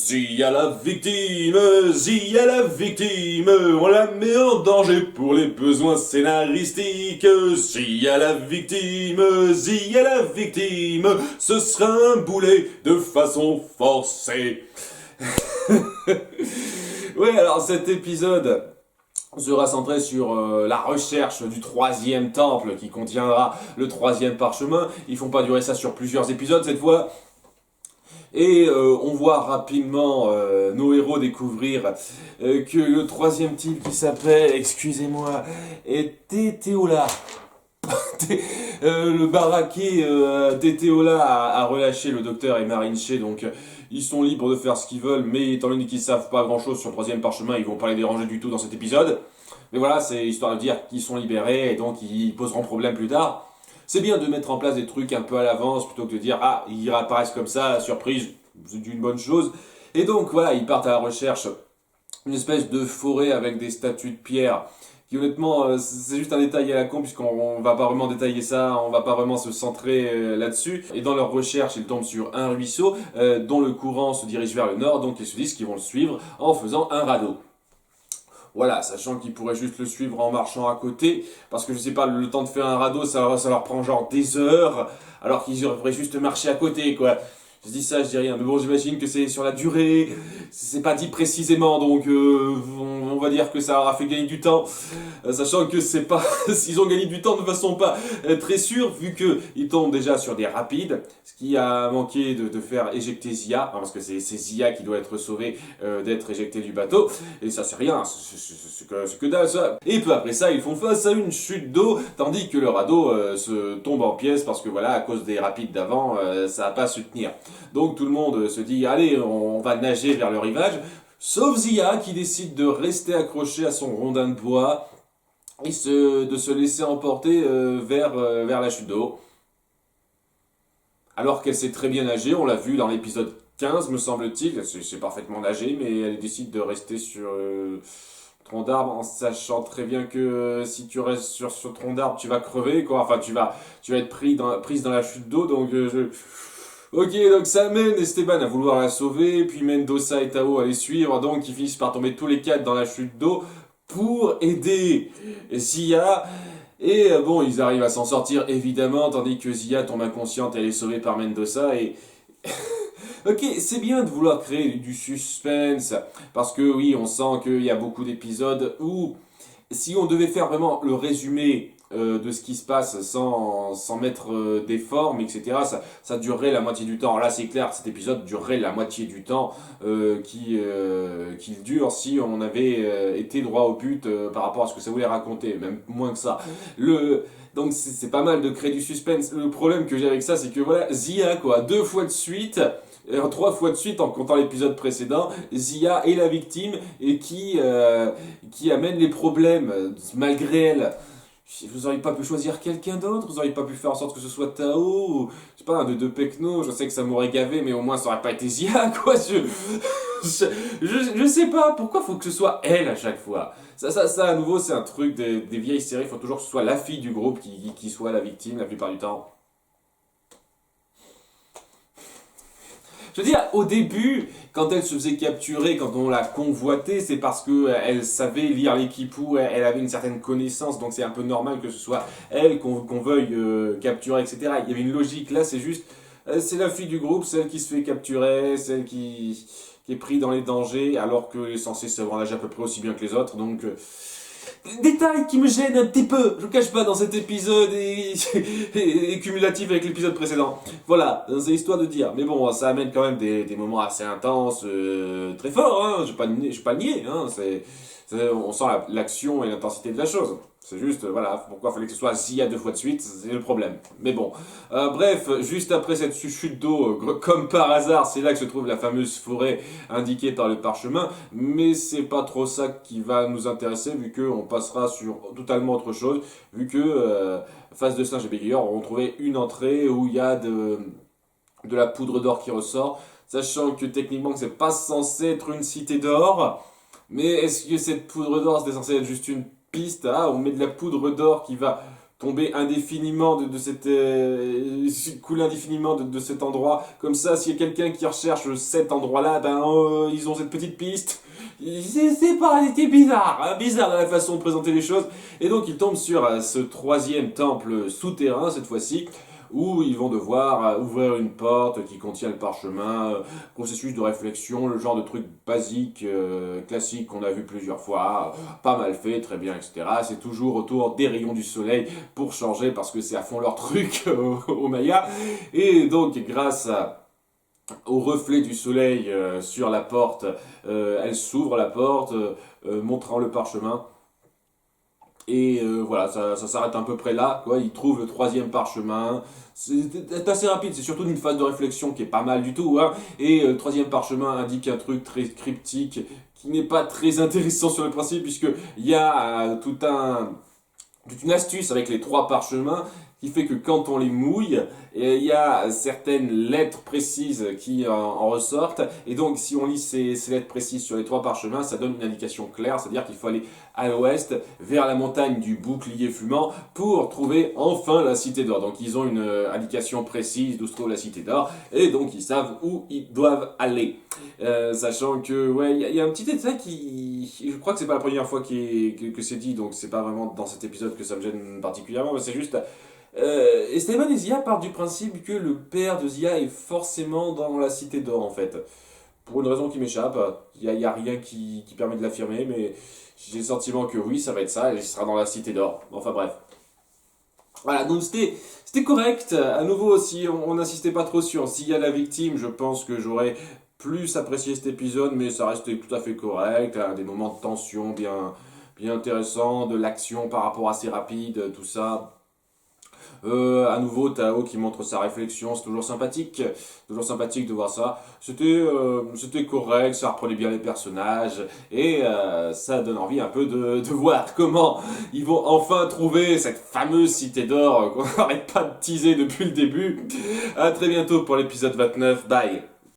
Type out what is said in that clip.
Zia la victime, Zia la victime, on la met en danger pour les besoins scénaristiques. Zia la victime, Zia la victime, ce sera un boulet de façon forcée. Ouais, alors cet épisode sera centré sur la recherche du troisième temple qui contiendra le troisième parchemin. Ils font pas durer ça sur plusieurs épisodes cette fois. Et on voit rapidement nos héros découvrir que le troisième type qui s'appelle, excusez-moi, est Teteola. Le baraquet Teteola a relâché le docteur et Marinche, donc ils sont libres de faire ce qu'ils veulent, mais étant donné qu'ils savent pas grand chose sur le troisième parchemin, ils vont pas les déranger du tout dans cet épisode. Mais voilà, c'est histoire de dire qu'ils sont libérés et donc ils poseront problème plus tard. C'est bien de mettre en place des trucs un peu à l'avance plutôt que de dire ah, ils réapparaissent comme ça, surprise, c'est une bonne chose. Et donc voilà, ils partent à la recherche d'une espèce de forêt avec des statues de pierre qui honnêtement c'est juste un détail à la con puisqu'on va pas vraiment détailler ça, on va pas vraiment se centrer là-dessus. Et dans leur recherche, ils tombent sur un ruisseau dont le courant se dirige vers le nord, donc ils se disent qu'ils vont le suivre en faisant un radeau. Voilà, sachant qu'ils pourraient juste le suivre en marchant à côté, parce que je sais pas, le temps de faire un radeau, ça leur prend genre des heures, alors qu'ils devraient juste marcher à côté, quoi. Je dis ça, je dis rien, mais bon, j'imagine que c'est sur la durée, c'est pas dit précisément, donc on va dire que ça leur a fait gagner du temps, sachant que c'est pas, ils ont gagné du temps de façon pas très sûre, vu que ils tombent déjà sur des rapides, ce qui a manqué de faire éjecter Zia, hein, parce que c'est Zia qui doit être sauvée d'être éjectée du bateau, et ça c'est rien, c'est que dalle ça. Et peu après ça, ils font face à une chute d'eau, tandis que le radeau se tombe en pièces, parce que voilà, à cause des rapides d'avant, ça va pas se tenir. Donc tout le monde se dit, allez, on va nager vers le rivage, sauf Zia qui décide de rester accroché à son rondin de bois et de se laisser emporter vers la chute d'eau. Alors qu'elle sait très bien nager, on l'a vu dans l'épisode 15 me semble-t-il, elle sait parfaitement nager, mais elle décide de rester sur tronc d'arbre en sachant très bien que si tu restes sur ce tronc d'arbre, tu vas crever, quoi. Enfin, tu vas être prise dans la chute d'eau, donc Ok, donc ça amène Esteban à vouloir la sauver, puis Mendoza et Tao à les suivre, donc ils finissent par tomber tous les quatre dans la chute d'eau pour aider Zia. Et bon, ils arrivent à s'en sortir évidemment, tandis que Zia tombe inconsciente, elle est sauvée par Mendoza et... Ok, c'est bien de vouloir créer du suspense, parce que oui, on sent qu'il y a beaucoup d'épisodes où, si on devait faire vraiment le résumé de ce qui se passe sans mettre des formes, etc., ça durerait la moitié du temps. Alors là, c'est clair, cet épisode durerait la moitié du temps qu'il dure si on avait été droit au but par rapport à ce que ça voulait raconter, même moins que ça. Donc c'est pas mal de créer du suspense. Le problème que j'ai avec ça, c'est que voilà, Zia, quoi, 2 fois de suite... 3 fois de suite en comptant l'épisode précédent, Zia est la victime et qui amène les problèmes malgré elle. Vous auriez pas pu choisir quelqu'un d'autre? Vous auriez pas pu faire en sorte que ce soit Tao ou, je sais pas, un de deux Pecno? Je sais que ça m'aurait gavé, mais au moins ça aurait pas été Zia, quoi. Je sais pas, pourquoi faut que ce soit elle à chaque fois? Ça à nouveau, c'est un truc des vieilles séries, il faut toujours que ce soit la fille du groupe qui soit la victime la plupart du temps. Je veux dire, au début, quand elle se faisait capturer, quand on l'a convoitée, c'est parce qu'elle savait lire les quipous, elle avait une certaine connaissance, donc c'est un peu normal que ce soit elle qu'on veuille capturer, etc. Il y avait une logique, là c'est juste, c'est la fille du groupe, celle qui se fait capturer, celle qui est prise dans les dangers, alors qu'elle est censée savoir nager à peu près aussi bien que les autres, donc... Détail qui me gêne un petit peu, je vous cache pas, dans cet épisode et cumulatif avec l'épisode précédent. Voilà, c'est histoire de dire. Mais bon, ça amène quand même des moments assez intenses, très forts, hein, je vais pas le nier, hein, on sent l'action et l'intensité de la chose. C'est juste, voilà, pourquoi il fallait que ce soit Zia 2 fois de suite, c'est le problème. Mais bon, bref, juste après cette chute d'eau, comme par hasard, c'est là que se trouve la fameuse forêt indiquée par le parchemin, mais c'est pas trop ça qui va nous intéresser, vu qu'on passera sur totalement autre chose, vu que Face de Singe et Bégayeur auront trouvé une entrée où il y a de la poudre d'or qui ressort, sachant que techniquement c'est pas censé être une cité d'or, mais est-ce que cette poudre d'or c'était censé être juste une piste, on met de la poudre d'or qui va tomber indéfiniment couler indéfiniment de cet endroit. Comme ça, s'il y a quelqu'un qui recherche cet endroit-là, ils ont cette petite piste. C'est bizarre, hein, bizarre dans la façon de présenter les choses. Et donc ils tombent sur ce troisième temple souterrain cette fois-ci, où ils vont devoir ouvrir une porte qui contient le parchemin, processus de réflexion, le genre de truc basique, classique qu'on a vu plusieurs fois, pas mal fait, très bien, etc. C'est toujours autour des rayons du soleil pour changer parce que c'est à fond leur truc au Maya. Et donc grâce au reflet du soleil sur la porte, elle s'ouvre la porte, montrant le parchemin. Et voilà, ça s'arrête à peu près là, quoi. Ils trouvent le troisième parchemin. C'est assez rapide, c'est surtout une phase de réflexion qui est pas mal du tout, hein. Et le troisième parchemin indique un truc très cryptique qui n'est pas très intéressant sur le principe, puisqu'il y a toute une astuce avec les trois parchemins qui fait que quand on les mouille, il y a certaines lettres précises qui en ressortent. Et donc, si on lit ces lettres précises sur les trois parchemins, ça donne une indication claire, c'est-à-dire qu'il faut aller à l'ouest, vers la montagne du bouclier fumant, pour trouver enfin la cité d'or. Donc, ils ont une indication précise d'où se trouve la cité d'or, et donc ils savent où ils doivent aller. Sachant que, ouais, il y a un petit détail je crois que c'est pas la première fois que c'est dit, donc c'est pas vraiment dans cet épisode que ça me gêne particulièrement, mais c'est juste. Esteban et Zia partent du principe que le père de Zia est forcément dans la cité d'or en fait. Pour une raison qui m'échappe, y a rien qui permet de l'affirmer, mais j'ai le sentiment que oui, ça va être ça, et il sera dans la cité d'or. Enfin bref. Voilà, donc c'était correct. À nouveau, si on n'insistait pas trop sur Zia la victime, je pense que j'aurais plus apprécié cet épisode, mais ça restait tout à fait correct. Hein, des moments de tension bien intéressants, de l'action par rapport assez rapide, tout ça. À nouveau, Tao qui montre sa réflexion, c'est toujours sympathique de voir ça. C'était correct, ça reprenait bien les personnages, et ça donne envie un peu de voir comment ils vont enfin trouver cette fameuse cité d'or qu'on n'arrête pas de teaser depuis le début. À très bientôt pour l'épisode 29, bye.